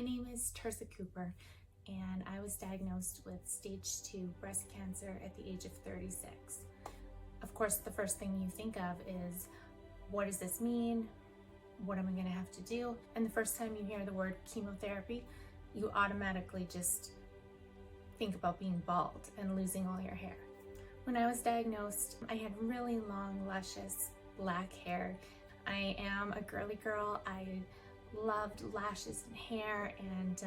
My name is Teresa Cooper, and I was diagnosed with stage 2 breast cancer at the age of 36. Of course, the first thing you think of is, what does this mean? What am I going to have to do? And the first time you hear the word chemotherapy, you automatically just think about being bald and losing all your hair. When I was diagnosed, I had really long, luscious black hair. I am a girly girl. I loved lashes and hair, and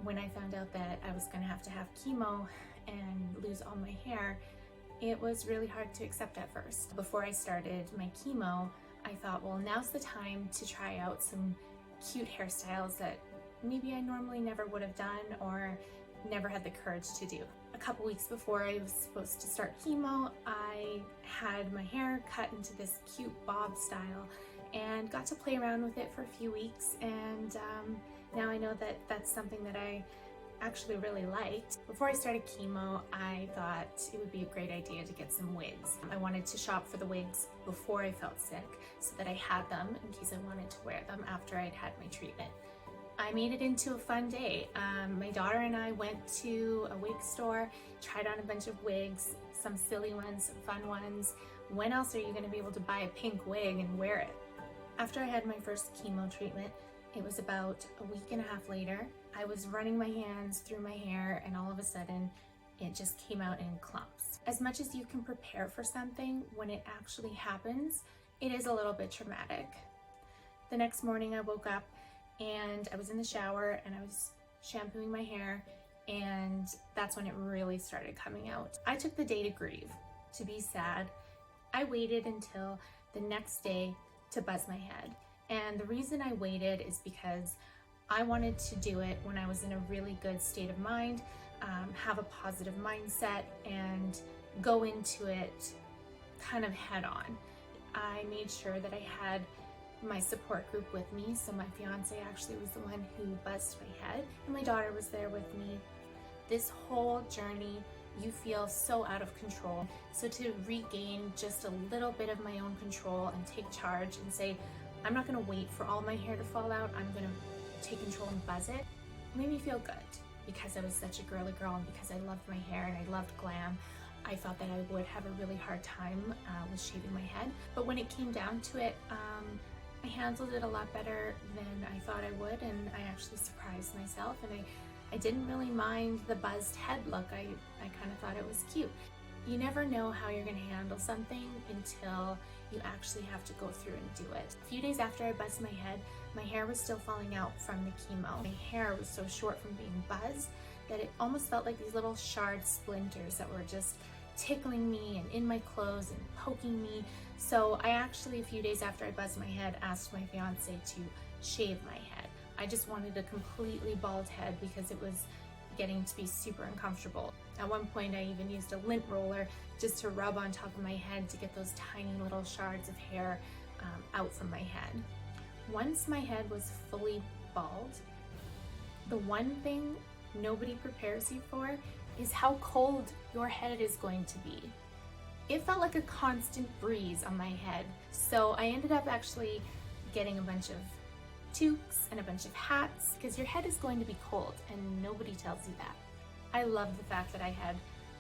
when I found out that I was going to have chemo and lose all my hair, it was really hard to accept at first. Before I started my chemo, I thought, well, now's the time to try out some cute hairstyles that maybe I normally never would have done or never had the courage to do. A couple weeks before I was supposed to start chemo, I had my hair cut into this cute bob style and got to play around with it for a few weeks, and now I know that that's something that I actually really liked. Before I started chemo, I thought it would be a great idea to get some wigs. I wanted to shop for the wigs before I felt sick so that I had them in case I wanted to wear them after I'd had my treatment. I made it into a fun day. My daughter and I went to a wig store, tried on a bunch of wigs, some silly ones, some fun ones. When else are you going to be able to buy a pink wig and wear it? After I had my first chemo treatment, it was about a week and a half later, I was running my hands through my hair, and all of a sudden it just came out in clumps. As much as you can prepare for something, when it actually happens, it is a little bit traumatic. The next morning I woke up and I was in the shower and I was shampooing my hair, and that's when it really started coming out. I took the day to grieve, to be sad. I waited until the next day to buzz my head. And the reason I waited is because I wanted to do it when I was in a really good state of mind, have a positive mindset, and go into it kind of head on. I made sure that I had my support group with me. So my fiance actually was the one who buzzed my head, and my daughter was there with me. This whole journey, you feel so out of control. So to regain just a little bit of my own control and take charge and say, I'm not going to wait for all my hair to fall out, I'm going to take control and buzz it, made me feel good. Because I was such a girly girl and because I loved my hair and I loved glam, I thought that I would have a really hard time with shaving my head. But when it came down to it, I handled it a lot better than I thought I would, and I actually surprised myself, and I didn't really mind the buzzed head look. I kind of thought it was cute. You never know how you're going to handle something until you actually have to go through and do it. A few days after I buzzed my head, my hair was still falling out from the chemo. My hair was so short from being buzzed that it almost felt like these little shard splinters that were just tickling me and in my clothes and poking me. So I actually, a few days after I buzzed my head, asked my fiance to shave my head. I just wanted a completely bald head because it was getting to be super uncomfortable. At one point I even used a lint roller just to rub on top of my head to get those tiny little shards of hair out from my head. Once my head was fully bald, the one thing nobody prepares you for is how cold your head is going to be. It felt like a constant breeze on my head. So I ended up actually getting a bunch of toques and a bunch of hats because your head is going to be cold and nobody tells you that. I love the fact that I had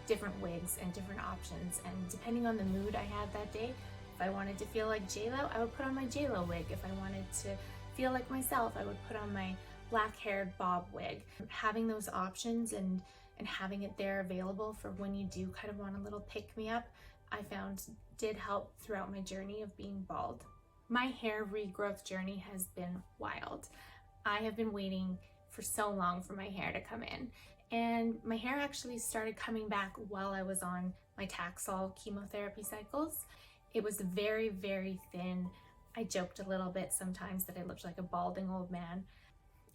different wigs and different options, and depending on the mood I had that day, if I wanted to feel like J-Lo, I would put on my J-Lo wig. If I wanted to feel like myself, I would put on my black-haired bob wig. Having those options and having it there available for when you do kind of want a little pick-me-up, I found did help throughout my journey of being bald. My hair regrowth journey has been wild. I have been waiting for so long for my hair to come in, and my hair actually started coming back while I was on my Taxol chemotherapy cycles. It was very, very thin. I joked a little bit sometimes that I looked like a balding old man.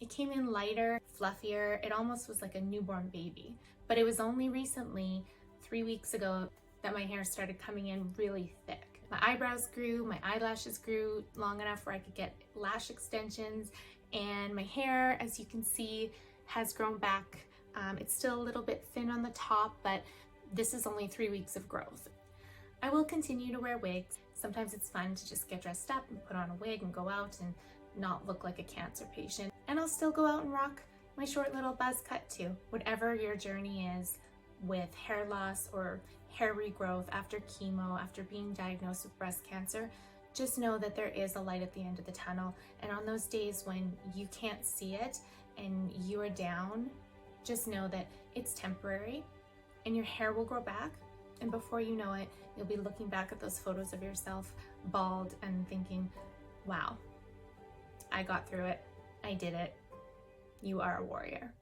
It came in lighter, fluffier. It almost was like a newborn baby. But it was only recently, 3 weeks ago, that my hair started coming in really thick. My eyebrows grew, my eyelashes grew long enough where I could get lash extensions, and my hair, as you can see, has grown back. It's still a little bit thin on the top, but this is only 3 weeks of growth. I will continue to wear wigs. Sometimes it's fun to just get dressed up and put on a wig and go out and not look like a cancer patient. And And I'll still go out and rock my short little buzz cut too. Whatever your journey is with hair loss or hair regrowth after chemo, after being diagnosed with breast cancer, just know that there is a light at the end of the tunnel. And on those days when you can't see it and you are down, just know that it's temporary and your hair will grow back. And before you know it, you'll be looking back at those photos of yourself bald and thinking, wow, I got through it. I did it. You are a warrior.